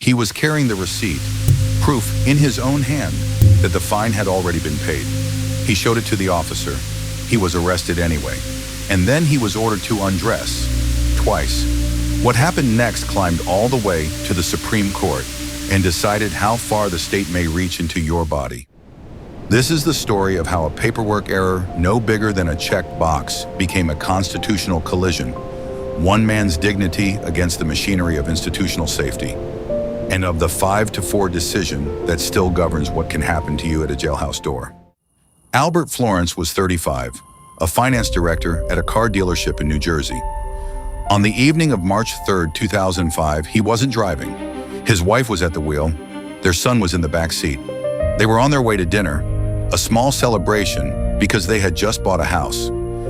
He was carrying the receipt, proof in his own hand that the fine had already been paid. He showed it to the officer. He was arrested anyway. And then he was ordered to undress, twice. What happened next climbed all the way to the Supreme Court and decided how far the state may reach into your body. This is the story of how a paperwork error no bigger than a checked box became a constitutional collision, one man's dignity against the machinery of institutional safety, and of the 5-4 decision that still governs what can happen to you at a jailhouse door. Albert Florence was 35, a finance director at a car dealership in New Jersey. On the evening of March 3, 2005, he wasn't driving. His wife was at the wheel. Their son was in the back seat. They were on their way to dinner, a small celebration because they had just bought a house.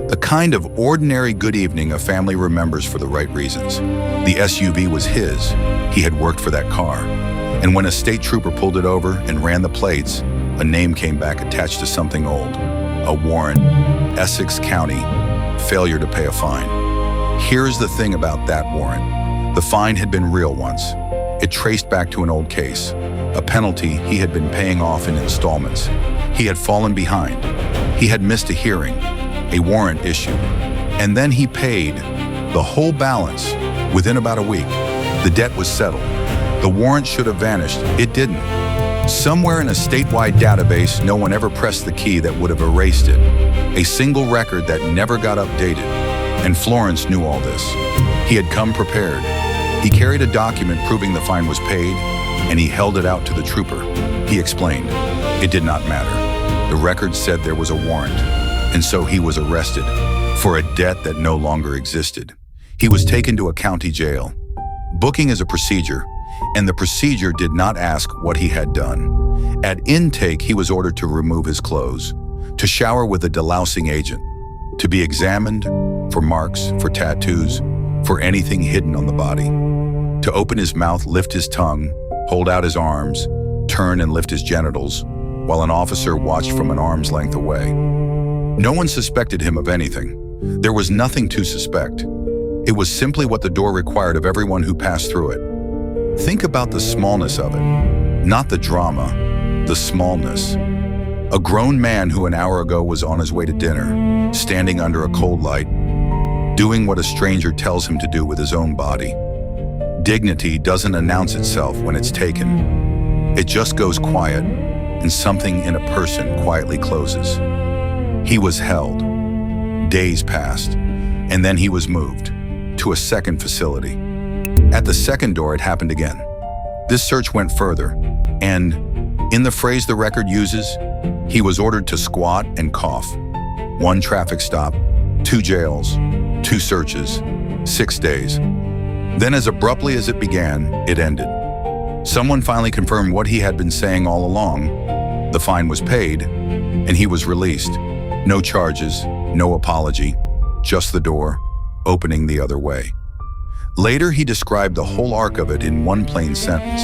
The kind of ordinary good evening a family remembers for the right reasons. The SUV was his. He had worked for that car. And when a state trooper pulled it over and ran the plates, a name came back attached to something old. A warrant, Essex County, failure to pay a fine. Here's the thing about that warrant. The fine had been real once. It traced back to an old case, a penalty he had been paying off in installments. He had fallen behind. He had missed a hearing, a warrant issued, and then he paid the whole balance within about a week. The debt was settled. The warrant should have vanished. It didn't. Somewhere in a statewide database, no one ever pressed the key that would have erased it. A single record that never got updated. And Florence knew all this. He had come prepared. He carried a document proving the fine was paid, and he held it out to the trooper. He explained, it did not matter. The record said there was a warrant, and so he was arrested for a debt that no longer existed. He was taken to a county jail. Booking is a procedure, and the procedure did not ask what he had done. At intake, he was ordered to remove his clothes, to shower with a delousing agent, to be examined for marks, for tattoos, for anything hidden on the body, to open his mouth, lift his tongue, hold out his arms, turn and lift his genitals, while an officer watched from an arm's length away. No one suspected him of anything. There was nothing to suspect. It was simply what the door required of everyone who passed through it. Think about the smallness of it, not the drama, the smallness. A grown man who an hour ago was on his way to dinner, standing under a cold light, doing what a stranger tells him to do with his own body. Dignity doesn't announce itself when it's taken. It just goes quiet, and something in a person quietly closes. He was held. Days passed, and then he was moved to a second facility. At the second door, it happened again. This search went further, and, in the phrase the record uses, he was ordered to squat and cough. 1 traffic stop, 2 jails, 2 searches, 6 days. Then, as abruptly as it began, it ended. Someone finally confirmed what he had been saying all along. The fine was paid, and he was released. No charges, no apology, just the door, opening the other way. Later, he described the whole arc of it in one plain sentence.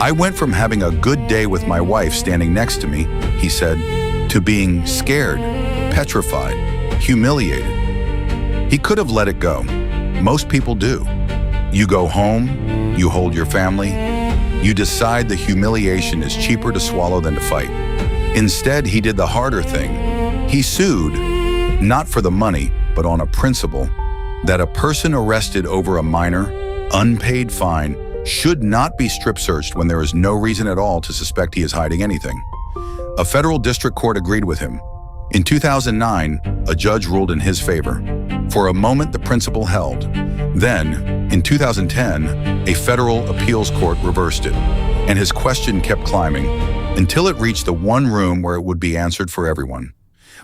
I went from having a good day with my wife standing next to me, he said, to being scared, petrified, humiliated. He could have let it go. Most people do. You go home, you hold your family, you decide the humiliation is cheaper to swallow than to fight. Instead, he did the harder thing. He sued, not for the money, but on a principle that a person arrested over a minor, unpaid fine should not be strip searched when there is no reason at all to suspect he is hiding anything. A federal district court agreed with him. In 2009, a judge ruled in his favor. For a moment, the principle held. Then, in 2010, a federal appeals court reversed it, and his question kept climbing until it reached the one room where it would be answered for everyone.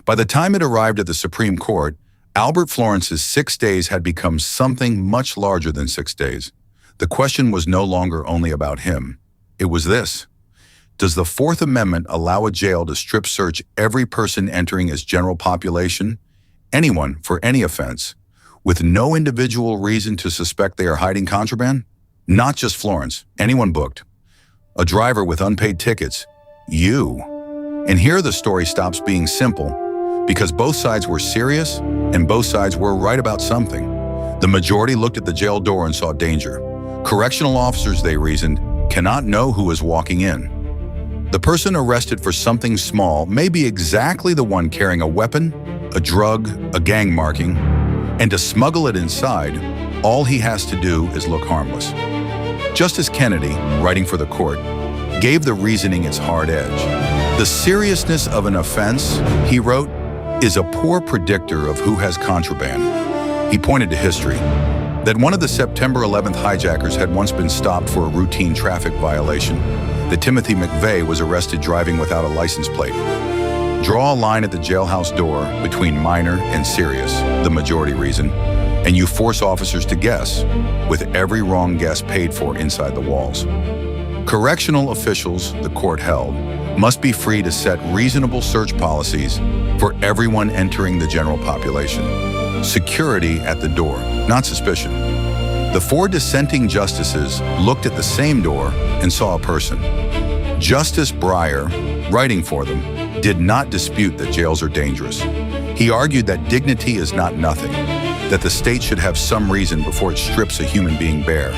By the time it arrived at the Supreme Court, Albert Florence's 6 days had become something much larger than 6 days. The question was no longer only about him. It was this: does the Fourth Amendment allow a jail to strip search every person entering its general population, anyone for any offense, with no individual reason to suspect they are hiding contraband? Not just Florence, anyone booked. A driver with unpaid tickets, you. And here the story stops being simple, because both sides were serious and both sides were right about something. The majority looked at the jail door and saw danger. Correctional officers, they reasoned, cannot know who is walking in. The person arrested for something small may be exactly the one carrying a weapon, a drug, a gang marking, and to smuggle it inside, all he has to do is look harmless. Justice Kennedy, writing for the court, gave the reasoning its hard edge. The seriousness of an offense, he wrote, is a poor predictor of who has contraband. He pointed to history, that one of the September 11th hijackers had once been stopped for a routine traffic violation, that Timothy McVeigh was arrested driving without a license plate. Draw a line at the jailhouse door between minor and serious, the majority reason, and you force officers to guess, with every wrong guess paid for inside the walls. Correctional officials, the court held, must be free to set reasonable search policies for everyone entering the general population. Security at the door, not suspicion. The 4 dissenting justices looked at the same door and saw a person. Justice Breyer, writing for them, did not dispute that jails are dangerous. He argued that dignity is not nothing, that the state should have some reason before it strips a human being bare.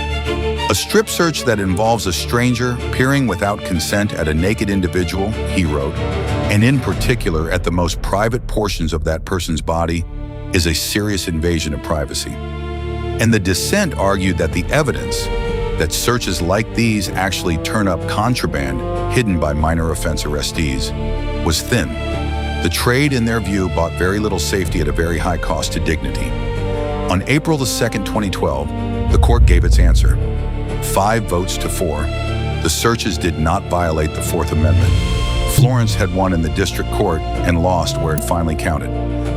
A strip search that involves a stranger peering without consent at a naked individual, he wrote, and in particular at the most private portions of that person's body, is a serious invasion of privacy. And the dissent argued that the evidence that searches like these actually turn up contraband hidden by minor offense arrestees was thin. The trade, in their view, bought very little safety at a very high cost to dignity. On April 2, 2012, the court gave its answer. 5 votes to 4. The searches did not violate the Fourth Amendment. Florence had won in the district court and lost where it finally counted.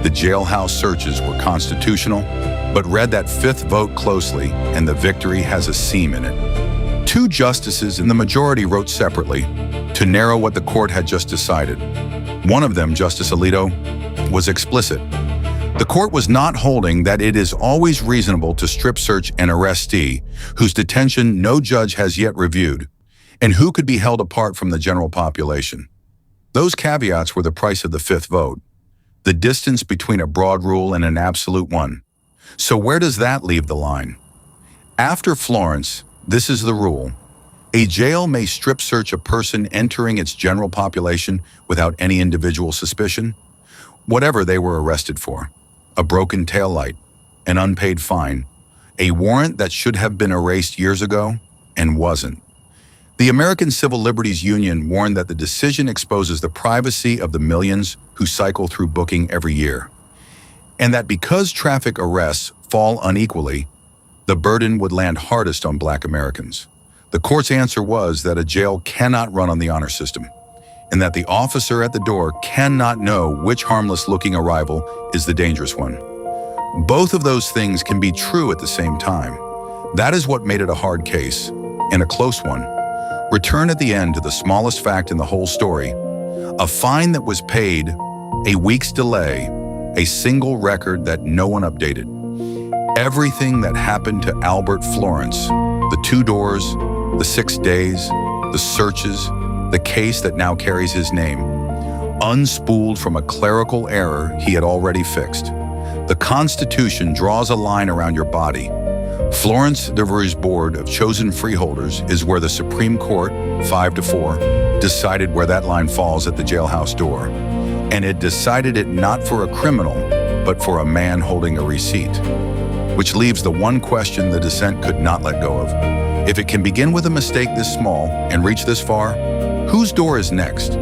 The jailhouse searches were constitutional, but read that 5th vote closely, and the victory has a seam in it. 2 justices in the majority wrote separately to narrow what the court had just decided. One of them, Justice Alito, was explicit. The court was not holding that it is always reasonable to strip search an arrestee whose detention no judge has yet reviewed, and who could be held apart from the general population. Those caveats were the price of the 5th vote, the distance between a broad rule and an absolute one. So where does that leave the line? After Florence, this is the rule. A jail may strip search a person entering its general population without any individual suspicion, whatever they were arrested for. A broken taillight, an unpaid fine, a warrant that should have been erased years ago and wasn't. The American Civil Liberties Union warned that the decision exposes the privacy of the millions who cycle through booking every year, and that because traffic arrests fall unequally, the burden would land hardest on Black Americans. The court's answer was that a jail cannot run on the honor system, and that the officer at the door cannot know which harmless-looking arrival is the dangerous one. Both of those things can be true at the same time. That is what made it a hard case, and a close one. Return at the end to the smallest fact in the whole story: a fine that was paid, a week's delay, a single record that no one updated. Everything that happened to Albert Florence, the 2 doors, the 6 days, the searches, the case that now carries his name, unspooled from a clerical error he had already fixed. The Constitution draws a line around your body. Florence Devereux's board of chosen freeholders is where the Supreme Court, 5-4, decided where that line falls at the jailhouse door. And it decided it not for a criminal, but for a man holding a receipt. Which leaves the one question the dissent could not let go of. If it can begin with a mistake this small and reach this far, whose door is next?